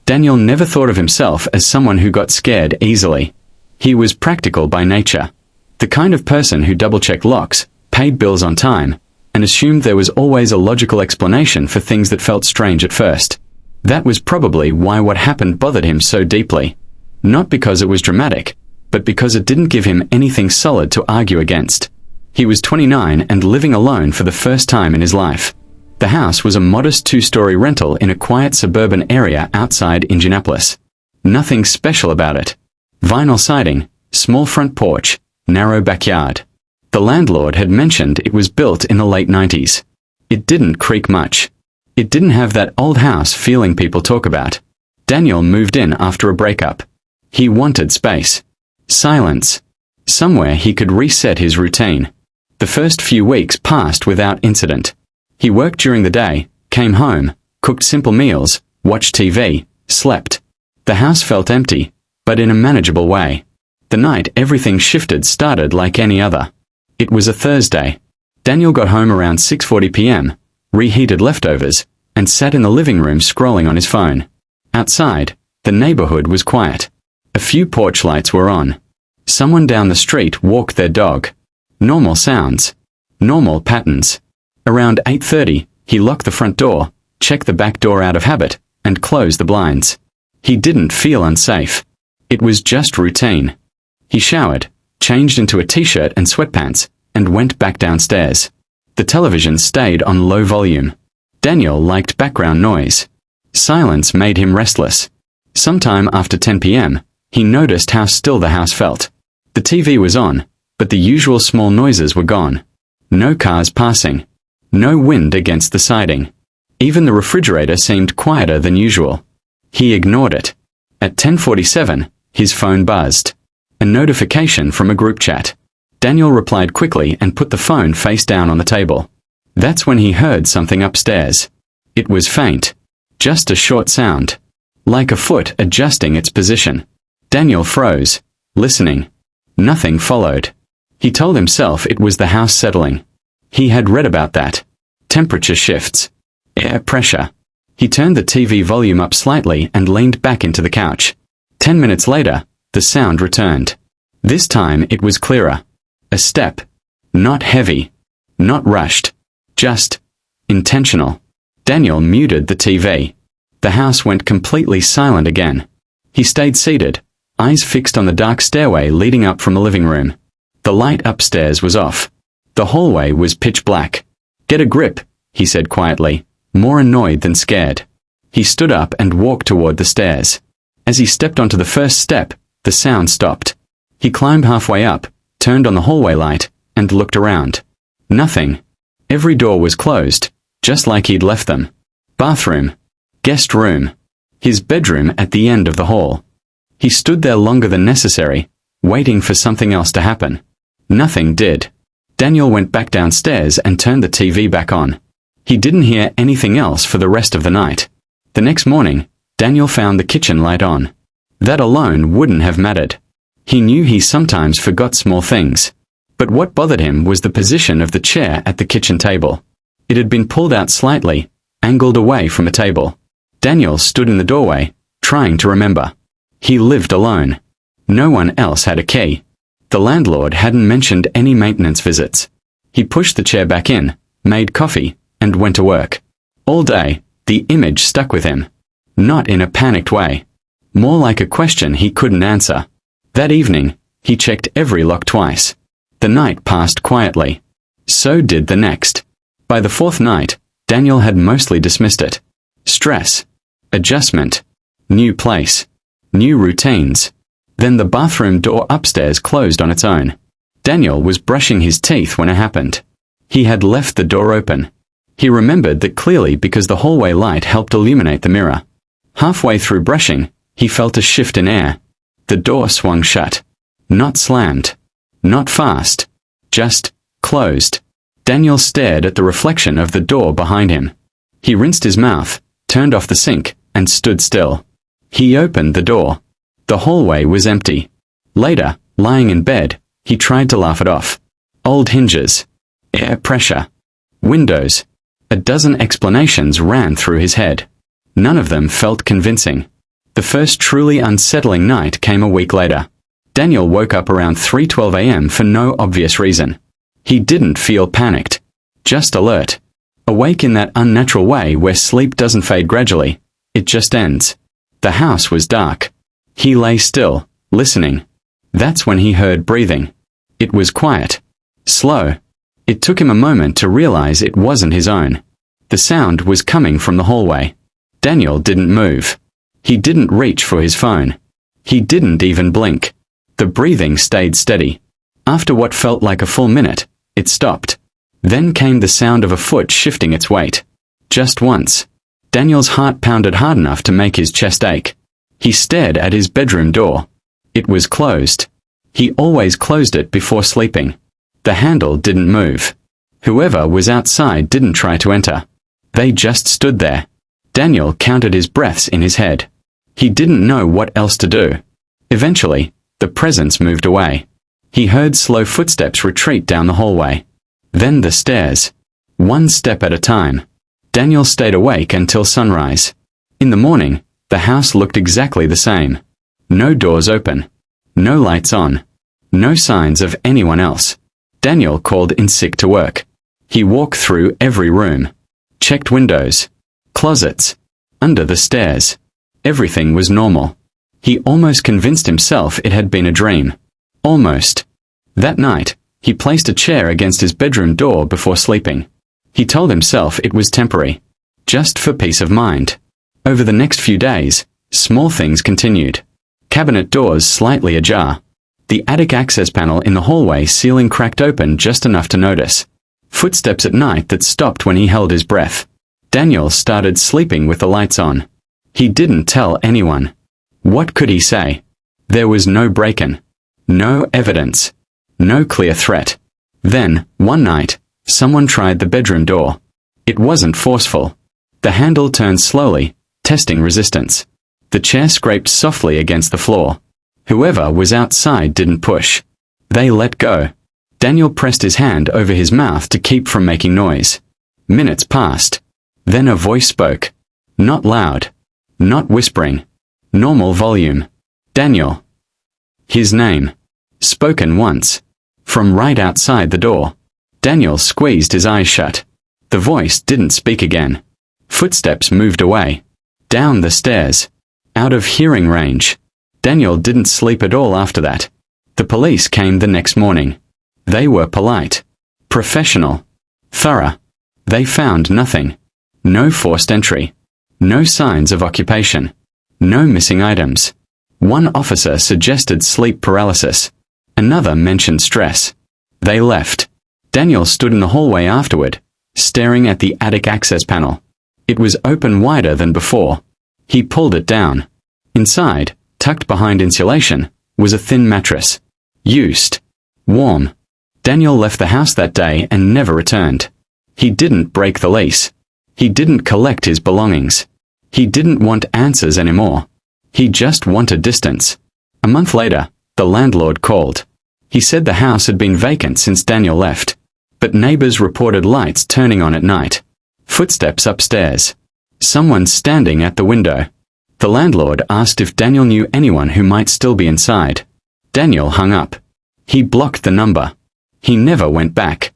Daniel never thought of himself as someone who got scared easily. He was practical by nature. The kind of person who double-checked locks, paid bills on time, and assumed there was always a logical explanation for things that felt strange at first. That was probably why what happened bothered him so deeply. Not because it was dramatic, but because it didn't give him anything solid to argue against. He was 29 and living alone for the first time in his life. The house was a modest 2-story rental in a quiet suburban area outside Indianapolis. Nothing special about it. Vinyl siding, small front porch, narrow backyard. The landlord had mentioned it was built in the late 90s. It didn't creak much. It didn't have that old house feeling people talk about. Daniel moved in after a breakup. He wanted space. Silence. Somewhere he could reset his routine. The first few weeks passed without incident. He worked during the day, came home, cooked simple meals, watched TV, slept. The house felt empty, but in a manageable way. The night everything shifted started like any other. It was a Thursday. Daniel got home around 6:40 p.m., reheated leftovers, and sat in the living room scrolling on his phone. Outside, the neighborhood was quiet. A few porch lights were on. Someone down the street walked their dog. Normal sounds. Normal patterns. Around 8:30, he locked the front door, checked the back door out of habit, and closed the blinds. He didn't feel unsafe. It was just routine. He showered, changed into a t-shirt and sweatpants, and went back downstairs. The television stayed on low volume. Daniel liked background noise. Silence made him restless. Sometime after 10 p.m., he noticed how still the house felt. The TV was on, but the usual small noises were gone. No cars passing. No wind against the siding. Even the refrigerator seemed quieter than usual. He ignored it. At 10:47, his phone buzzed. A notification from a group chat. Daniel replied quickly and put the phone face down on the table. That's when he heard something upstairs. It was faint. Just a short sound. Like a foot adjusting its position. Daniel froze, listening. Nothing followed. He told himself it was the house settling. He had read about that. Temperature shifts. Air pressure. He turned the TV volume up slightly and leaned back into the couch. 10 minutes later, the sound returned. This time it was clearer. A step. Not heavy. Not rushed. Just intentional. Daniel muted the TV. The house went completely silent again. He stayed seated, eyes fixed on the dark stairway leading up from the living room. The light upstairs was off. The hallway was pitch black. "Get a grip," he said quietly, more annoyed than scared. He stood up and walked toward the stairs. As he stepped onto the first step, the sound stopped. He climbed halfway up, turned on the hallway light, and looked around. Nothing. Every door was closed, just like he'd left them. Bathroom. Guest room. His bedroom at the end of the hall. He stood there longer than necessary, waiting for something else to happen. Nothing did. Daniel went back downstairs and turned the TV back on. He didn't hear anything else for the rest of the night. The next morning, Daniel found the kitchen light on. That alone wouldn't have mattered. He knew he sometimes forgot small things. But what bothered him was the position of the chair at the kitchen table. It had been pulled out slightly, angled away from a table. Daniel stood in the doorway, trying to remember. He lived alone. No one else had a key. The landlord hadn't mentioned any maintenance visits. He pushed the chair back in, made coffee, and went to work. All day, the image stuck with him. Not in a panicked way. More like a question he couldn't answer. That evening, he checked every lock twice. The night passed quietly. So did the next. By the fourth night, Daniel had mostly dismissed it. Stress. Adjustment. New place. New routines. Then the bathroom door upstairs closed on its own. Daniel was brushing his teeth when it happened. He had left the door open. He remembered that clearly because the hallway light helped illuminate the mirror. Halfway through brushing, he felt a shift in air. The door swung shut. Not slammed. Not fast. Just closed. Daniel stared at the reflection of the door behind him. He rinsed his mouth, turned off the sink, and stood still. He opened the door. The hallway was empty. Later, lying in bed, he tried to laugh it off. Old hinges. Air pressure. Windows. A dozen explanations ran through his head. None of them felt convincing. The first truly unsettling night came a week later. Daniel woke up around 3:12 a.m. for no obvious reason. He didn't feel panicked, just alert. Awake in that unnatural way where sleep doesn't fade gradually, it just ends. The house was dark. He lay still, listening. That's when he heard breathing. It was quiet. Slow. It took him a moment to realize it wasn't his own. The sound was coming from the hallway. Daniel didn't move. He didn't reach for his phone. He didn't even blink. The breathing stayed steady. After what felt like a full minute, it stopped. Then came the sound of a foot shifting its weight. Just once. Daniel's heart pounded hard enough to make his chest ache. He stared at his bedroom door. It was closed. He always closed it before sleeping. The handle didn't move. Whoever was outside didn't try to enter. They just stood there. Daniel counted his breaths in his head. He didn't know what else to do. Eventually, the presence moved away. He heard slow footsteps retreat down the hallway. Then the stairs. One step at a time. Daniel stayed awake until sunrise. In the morning, the house looked exactly the same. No doors open. No lights on. No signs of anyone else. Daniel called in sick to work. He walked through every room. Checked windows. Closets. Under the stairs. Everything was normal. He almost convinced himself it had been a dream. Almost. That night, he placed a chair against his bedroom door before sleeping. He told himself it was temporary. Just for peace of mind. Over the next few days, small things continued. Cabinet doors slightly ajar. The attic access panel in the hallway ceiling cracked open just enough to notice. Footsteps at night that stopped when he held his breath. Daniel started sleeping with the lights on. He didn't tell anyone. What could he say? There was no break-in. No evidence. No clear threat. Then, one night, someone tried the bedroom door. It wasn't forceful. The handle turned slowly, testing resistance. The chair scraped softly against the floor. Whoever was outside didn't push. They let go. Daniel pressed his hand over his mouth to keep from making noise. Minutes passed. Then a voice spoke. Not loud. Not whispering. Normal volume. Daniel. His name. Spoken once. From right outside the door. Daniel squeezed his eyes shut. The voice didn't speak again. Footsteps moved away. Down the stairs. Out of hearing range. Daniel didn't sleep at all after that. The police came the next morning. They were polite. Professional. Thorough. They found nothing. No forced entry. No signs of occupation. No missing items. One officer suggested sleep paralysis. Another mentioned stress. They left. Daniel stood in the hallway afterward, staring at the attic access panel. It was open wider than before. He pulled it down. Inside, tucked behind insulation, was a thin mattress. Used. Warm. Daniel left the house that day and never returned. He didn't break the lease. He didn't collect his belongings. He didn't want answers anymore. He just wanted distance. A month later, the landlord called. He said the house had been vacant since Daniel left. But neighbors reported lights turning on at night. Footsteps upstairs. Someone standing at the window. The landlord asked if Daniel knew anyone who might still be inside. Daniel hung up. He blocked the number. He never went back.